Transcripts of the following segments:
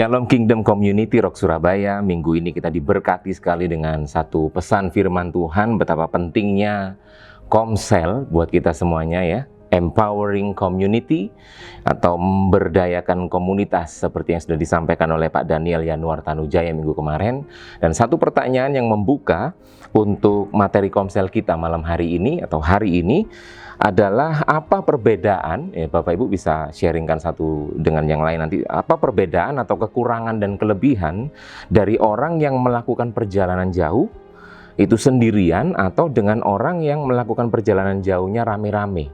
Shalom Kingdom Community Rock Surabaya. Minggu ini kita diberkati sekali dengan satu pesan firman Tuhan betapa pentingnya Komsel buat kita semuanya ya. Empowering community atau memberdayakan komunitas seperti yang sudah disampaikan oleh Pak Daniel Yanuar Tanujaya minggu kemarin. Dan satu pertanyaan yang membuka untuk materi Komsel kita malam hari ini atau hari ini adalah apa perbedaan, Bapak Ibu bisa sharingkan satu dengan yang lain nanti, apa perbedaan atau kekurangan dan kelebihan dari orang yang melakukan perjalanan jauh itu sendirian atau dengan orang yang melakukan perjalanan jauhnya rame-rame.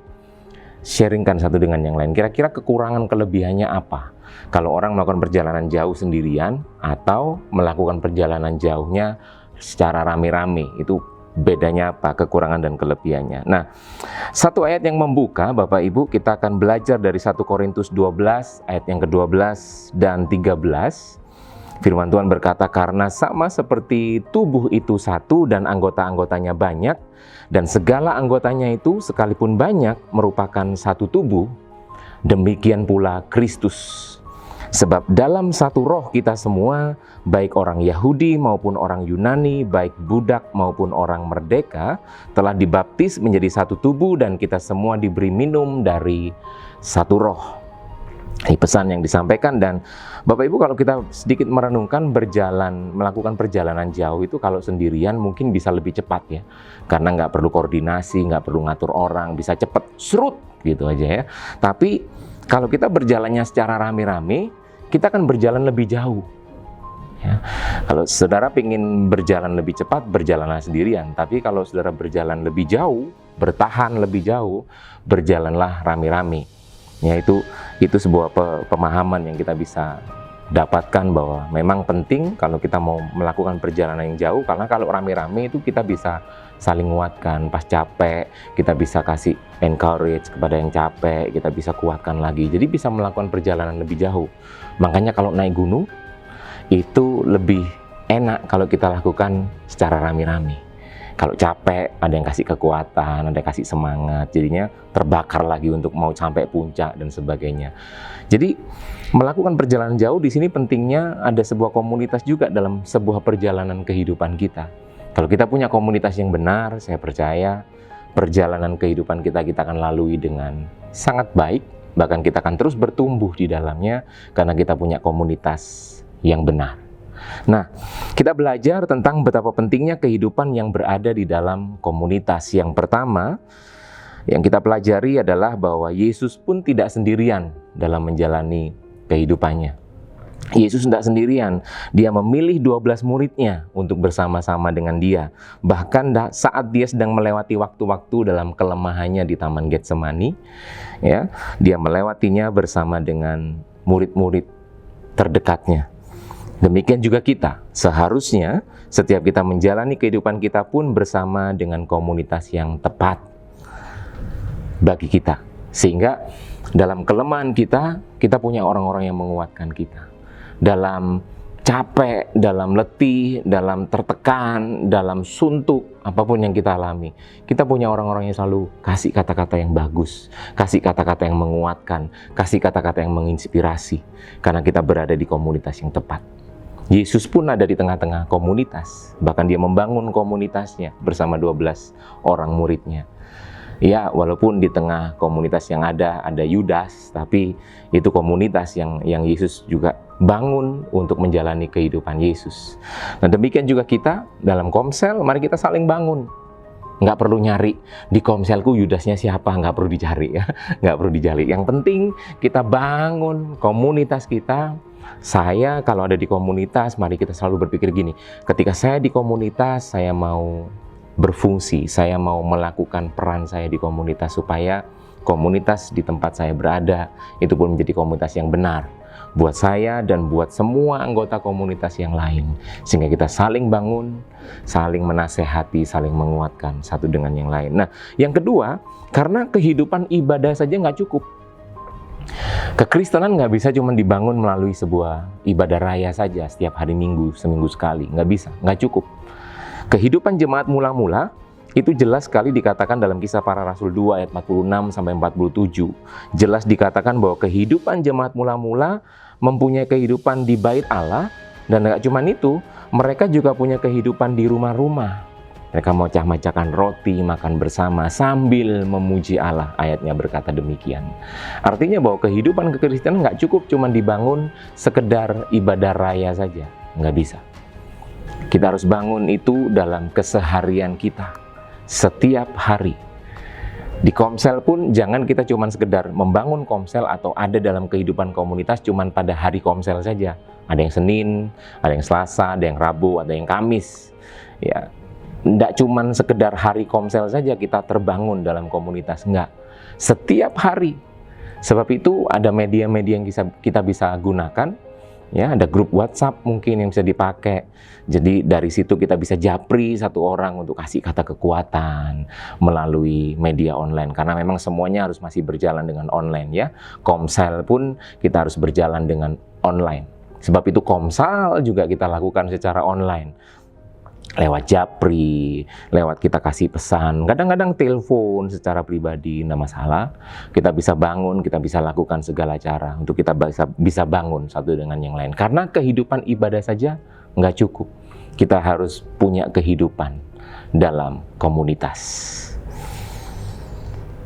Sharingkan satu dengan yang lain, kira-kira kekurangan kelebihannya apa kalau orang melakukan perjalanan jauh sendirian atau melakukan perjalanan jauhnya secara rame-rame, itu bedanya apa, kekurangan dan kelebihannya. Nah, satu ayat yang membuka Bapak Ibu, kita akan belajar dari 1 Korintus 12 ayat yang ke-12 dan 13. Firman Tuhan berkata, karena sama seperti tubuh itu satu dan anggota-anggotanya banyak, dan segala anggotanya itu sekalipun banyak merupakan satu tubuh, demikian pula Kristus. Sebab dalam satu roh kita semua, baik orang Yahudi maupun orang Yunani, baik budak maupun orang merdeka, telah dibaptis menjadi satu tubuh dan kita semua diberi minum dari satu roh. Ini pesan yang disampaikan. Dan Bapak Ibu, kalau kita sedikit merenungkan, melakukan perjalanan jauh itu kalau sendirian mungkin bisa lebih cepat ya, karena nggak perlu koordinasi, nggak perlu ngatur orang, bisa cepat serut gitu aja ya. Tapi kalau kita berjalannya secara rame-rame, kita akan berjalan lebih jauh ya. Kalau saudara ingin berjalan lebih cepat, berjalanlah sendirian. Tapi kalau saudara berjalan lebih jauh, bertahan lebih jauh, berjalanlah rame-rame ya. Itu sebuah pemahaman yang kita bisa dapatkan bahwa memang penting kalau kita mau melakukan perjalanan yang jauh, karena kalau rame-rame itu kita bisa saling menguatkan. Pas capek kita bisa kasih encourage kepada yang capek, kita bisa kuatkan lagi, jadi bisa melakukan perjalanan lebih jauh. Makanya kalau naik gunung itu lebih enak kalau kita lakukan secara rame-rame. Kalau capek, ada yang kasih kekuatan, ada yang kasih semangat, jadinya terbakar lagi untuk mau sampai puncak dan sebagainya. Jadi melakukan perjalanan jauh di sini pentingnya ada sebuah komunitas juga dalam sebuah perjalanan kehidupan kita. Kalau kita punya komunitas yang benar, saya percaya perjalanan kehidupan kita akan lalui dengan sangat baik, bahkan kita akan terus bertumbuh di dalamnya karena kita punya komunitas yang benar. Nah, kita belajar tentang betapa pentingnya kehidupan yang berada di dalam komunitas. Yang pertama yang kita pelajari adalah bahwa Yesus pun tidak sendirian dalam menjalani kehidupannya. Yesus tidak sendirian, dia memilih 12 muridnya untuk bersama-sama dengan dia. Bahkan saat dia sedang melewati waktu-waktu dalam kelemahannya di Taman Getsemani, ya, dia melewatinya bersama dengan murid-murid terdekatnya. Demikian juga kita, seharusnya setiap kita menjalani kehidupan kita pun bersama dengan komunitas yang tepat bagi kita. Sehingga dalam kelemahan kita punya orang-orang yang menguatkan kita. Dalam capek, dalam letih, dalam tertekan, dalam suntuk, apapun yang kita alami, kita punya orang-orang yang selalu kasih kata-kata yang bagus, kasih kata-kata yang menguatkan, kasih kata-kata yang menginspirasi, karena kita berada di komunitas yang tepat. Yesus pun ada di tengah-tengah komunitas, bahkan dia membangun komunitasnya bersama 12 orang muridnya. Ya, walaupun di tengah komunitas yang ada Yudas, tapi itu komunitas yang Yesus juga bangun untuk menjalani kehidupan Yesus. Nah, demikian juga kita dalam Komsel, mari kita saling bangun. Nggak perlu nyari di Komselku Yudasnya siapa, nggak perlu dicari ya, nggak perlu dicari. Yang penting kita bangun komunitas kita. Saya kalau ada di komunitas, mari kita selalu berpikir gini, ketika saya di komunitas, saya mau berfungsi, saya mau melakukan peran saya di komunitas supaya komunitas di tempat saya berada itu pun menjadi komunitas yang benar buat saya dan buat semua anggota komunitas yang lain, sehingga kita saling bangun, saling menasehati, saling menguatkan satu dengan yang lain. Nah, yang kedua, karena kehidupan ibadah saja nggak cukup. Kekristenan nggak bisa cuma dibangun melalui sebuah ibadah raya saja setiap hari Minggu, seminggu sekali, nggak bisa, nggak cukup. Kehidupan jemaat mula-mula Itu jelas sekali dikatakan dalam Kisah Para Rasul 2 ayat 46 sampai 47. Jelas dikatakan bahwa kehidupan jemaat mula-mula mempunyai kehidupan di bait Allah, dan gak cuma itu, mereka juga punya kehidupan di rumah-rumah. Mereka mecah-mecahkan roti, makan bersama sambil memuji Allah. Ayatnya berkata demikian. Artinya bahwa kehidupan kekristenan nggak cukup cuma dibangun sekedar ibadah raya saja. Nggak bisa. Kita harus bangun itu dalam keseharian kita. Setiap hari. Di Komsel pun jangan kita cuma sekedar membangun Komsel atau ada dalam kehidupan komunitas cuma pada hari Komsel saja. Ada yang Senin, ada yang Selasa, ada yang Rabu, ada yang Kamis. Ya, tidak cuma sekedar hari Komsel saja kita terbangun dalam komunitas, enggak. Setiap hari. Sebab itu ada media-media yang kita bisa gunakan. Ya, ada grup WhatsApp mungkin yang bisa dipakai. Jadi dari situ kita bisa japri satu orang untuk kasih kata kekuatan melalui media online. Karena memang semuanya harus masih berjalan dengan online ya. Komsel pun kita harus berjalan dengan online. Sebab itu Komsal juga kita lakukan secara online. Lewat japri, lewat kita kasih pesan, kadang-kadang telepon secara pribadi, nggak masalah. Kita bisa bangun, kita bisa lakukan segala cara untuk kita bisa bangun satu dengan yang lain. Karena kehidupan ibadah saja nggak cukup. Kita harus punya kehidupan dalam komunitas.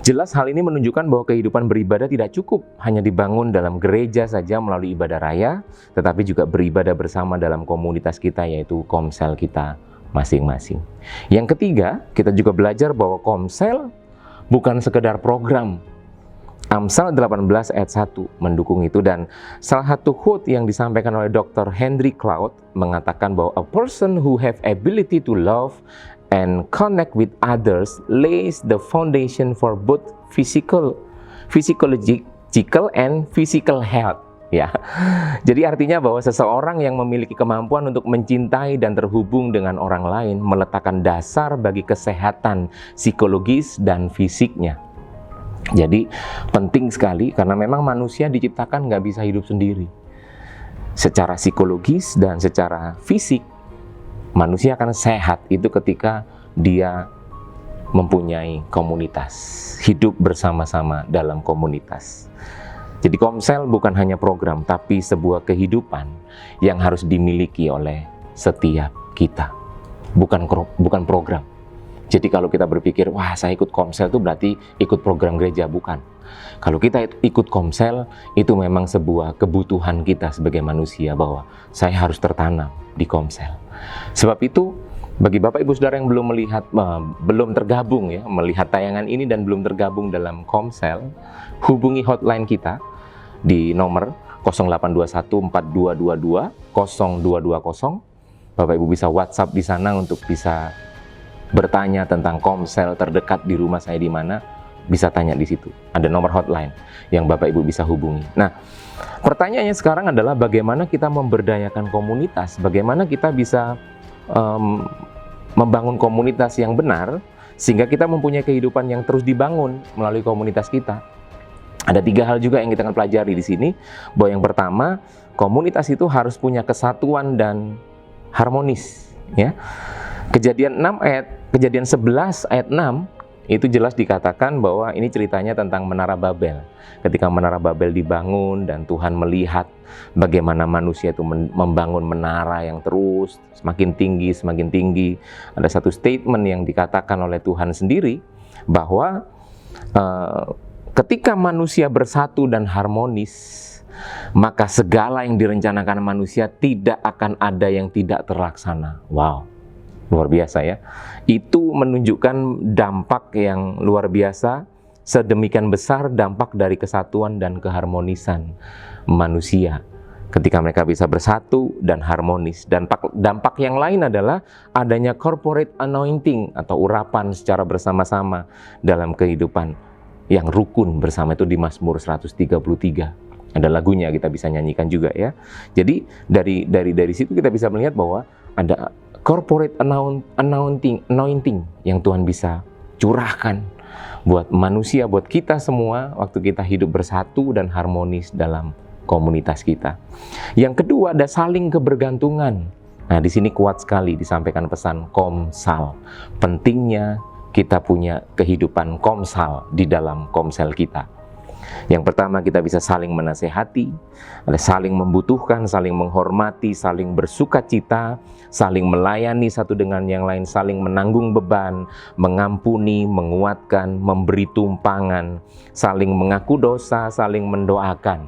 Jelas hal ini menunjukkan bahwa kehidupan beribadah tidak cukup hanya dibangun dalam gereja saja melalui ibadah raya, tetapi juga beribadah bersama dalam komunitas kita, yaitu Komsel kita masing-masing. Yang ketiga, kita juga belajar bahwa Komsel bukan sekedar program. Amsal 18 ayat 1 mendukung itu, dan salah satu quote yang disampaikan oleh Dr. Henry Cloud mengatakan bahwa a person who have ability to love and connect with others lays the foundation for both physiological and physical health. Ya, jadi artinya bahwa seseorang yang memiliki kemampuan untuk mencintai dan terhubung dengan orang lain meletakkan dasar bagi kesehatan psikologis dan fisiknya. Jadi penting sekali karena memang manusia diciptakan nggak bisa hidup sendiri. Secara psikologis dan secara fisik, manusia akan sehat itu ketika dia mempunyai komunitas, hidup bersama-sama dalam komunitas. Jadi Komsel bukan hanya program, tapi sebuah kehidupan yang harus dimiliki oleh setiap kita. Bukan program. Jadi kalau kita berpikir, wah saya ikut Komsel itu berarti ikut program gereja, bukan. Kalau kita ikut Komsel, itu memang sebuah kebutuhan kita sebagai manusia bahwa saya harus tertanam di Komsel. Sebab itu, bagi Bapak Ibu Saudara yang belum tergabung ya, melihat tayangan ini dan belum tergabung dalam Komsel, hubungi hotline kita di nomor 0821 4222 0220. Bapak Ibu bisa WhatsApp di sana untuk bisa bertanya tentang Komsel terdekat di rumah saya di mana, bisa tanya di situ. Ada nomor hotline yang Bapak Ibu bisa hubungi. Nah, pertanyaannya sekarang adalah bagaimana kita memberdayakan komunitas, bagaimana kita bisa membangun komunitas yang benar sehingga kita mempunyai kehidupan yang terus dibangun melalui komunitas kita. Ada 3 hal juga yang kita akan pelajari di sini. Bahwa yang pertama, komunitas itu harus punya kesatuan dan harmonis. Ya. Kejadian 11 ayat 6 itu jelas dikatakan bahwa ini ceritanya tentang Menara Babel. Ketika Menara Babel dibangun dan Tuhan melihat bagaimana manusia itu membangun menara yang terus semakin tinggi. Ada satu statement yang dikatakan oleh Tuhan sendiri bahwa ketika manusia bersatu dan harmonis, maka segala yang direncanakan manusia tidak akan ada yang tidak terlaksana. Wow, luar biasa ya. Itu menunjukkan dampak yang luar biasa, sedemikian besar dampak dari kesatuan dan keharmonisan manusia. Ketika mereka bisa bersatu dan harmonis. Dan dampak yang lain adalah adanya corporate anointing atau urapan secara bersama-sama dalam kehidupan yang rukun bersama, itu di Mazmur 133. Ada lagunya, kita bisa nyanyikan juga ya. Jadi dari situ kita bisa melihat bahwa ada corporate anointing yang Tuhan bisa curahkan buat manusia, buat kita semua waktu kita hidup bersatu dan harmonis dalam komunitas kita. Yang kedua, ada saling kebergantungan. Nah, di sini kuat sekali disampaikan pesan Komsal. Pentingnya kita punya kehidupan komsal di dalam komsel kita. Yang pertama, kita bisa saling menasehati, ada saling membutuhkan, saling menghormati, saling bersukacita, saling melayani satu dengan yang lain, saling menanggung beban, mengampuni, menguatkan, memberi tumpangan, saling mengaku dosa, saling mendoakan.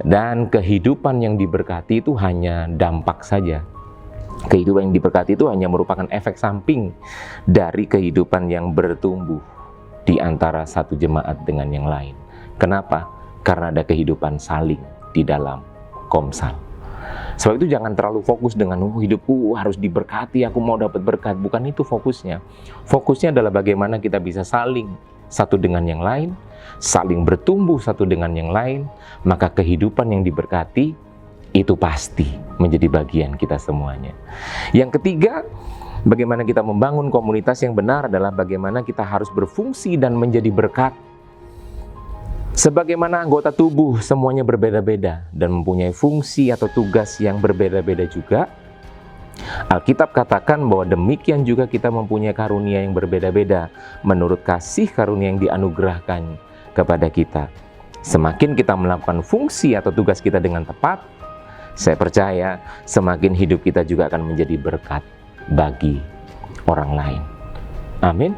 Dan kehidupan yang diberkati itu hanya dampak saja. Kehidupan yang diberkati itu hanya merupakan efek samping dari kehidupan yang bertumbuh di antara satu jemaat dengan yang lain. Kenapa? Karena ada kehidupan saling di dalam komsal. Sebab itu jangan terlalu fokus dengan hidupku harus diberkati, aku mau dapat berkat. Bukan itu fokusnya. Fokusnya adalah bagaimana kita bisa saling satu dengan yang lain, saling bertumbuh satu dengan yang lain, maka kehidupan yang diberkati itu pasti menjadi bagian kita semuanya. Yang ketiga, bagaimana kita membangun komunitas yang benar adalah bagaimana kita harus berfungsi dan menjadi berkat. Sebagaimana anggota tubuh semuanya berbeda-beda dan mempunyai fungsi atau tugas yang berbeda-beda juga, Alkitab katakan bahwa demikian juga kita mempunyai karunia yang berbeda-beda menurut kasih karunia yang dianugerahkan kepada kita. Semakin kita melakukan fungsi atau tugas kita dengan tepat, saya percaya semakin hidup kita juga akan menjadi berkat bagi orang lain. Amin.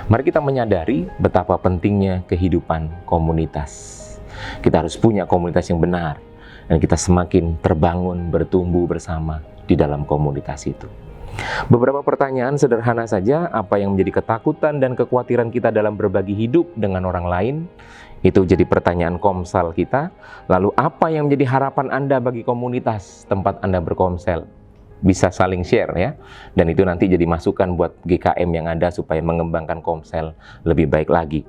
Mari kita menyadari betapa pentingnya kehidupan komunitas. Kita harus punya komunitas yang benar, dan kita semakin terbangun, bertumbuh bersama di dalam komunitas itu. Beberapa pertanyaan sederhana saja, apa yang menjadi ketakutan dan kekhawatiran kita dalam berbagi hidup dengan orang lain? Itu jadi pertanyaan komsel kita. Lalu apa yang menjadi harapan Anda bagi komunitas tempat Anda berkomsel? Bisa saling share ya, dan itu nanti jadi masukan buat GKM yang ada supaya mengembangkan komsel lebih baik lagi.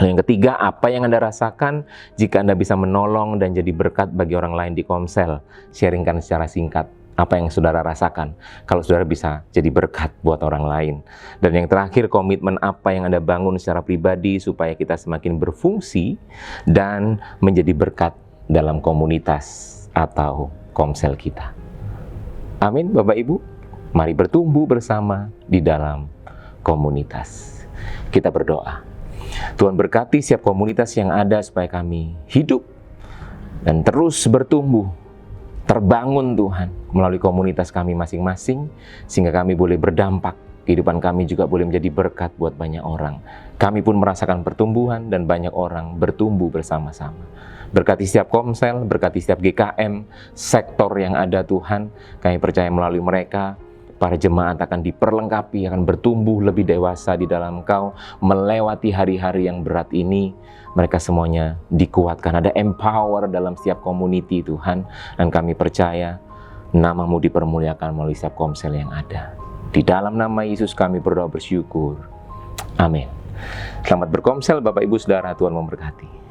Yang ketiga, apa yang Anda rasakan jika Anda bisa menolong dan jadi berkat bagi orang lain di komsel? Sharingkan secara singkat apa yang saudara rasakan kalau saudara bisa jadi berkat buat orang lain. Dan yang terakhir, komitmen apa yang Anda bangun secara pribadi supaya kita semakin berfungsi dan menjadi berkat dalam komunitas atau komsel kita. Amin, Bapak Ibu. Mari bertumbuh bersama di dalam komunitas. Kita berdoa. Tuhan berkati setiap komunitas yang ada supaya kami hidup dan terus bertumbuh, terbangun Tuhan melalui komunitas kami masing-masing, sehingga kami boleh berdampak, kehidupan kami juga boleh menjadi berkat buat banyak orang. Kami pun merasakan pertumbuhan dan banyak orang bertumbuh bersama-sama. Berkati setiap komsel, berkati setiap GKM, sektor yang ada Tuhan. Kami percaya melalui mereka, para jemaat akan diperlengkapi, akan bertumbuh lebih dewasa di dalam Engkau, melewati hari-hari yang berat ini. Mereka semuanya dikuatkan, ada empower dalam setiap community Tuhan. Dan kami percaya nama-Mu dipermuliakan melalui setiap komsel yang ada. Di dalam nama Yesus kami berdoa bersyukur. Amin. Selamat berkomsel Bapak Ibu Saudara, Tuhan memberkati.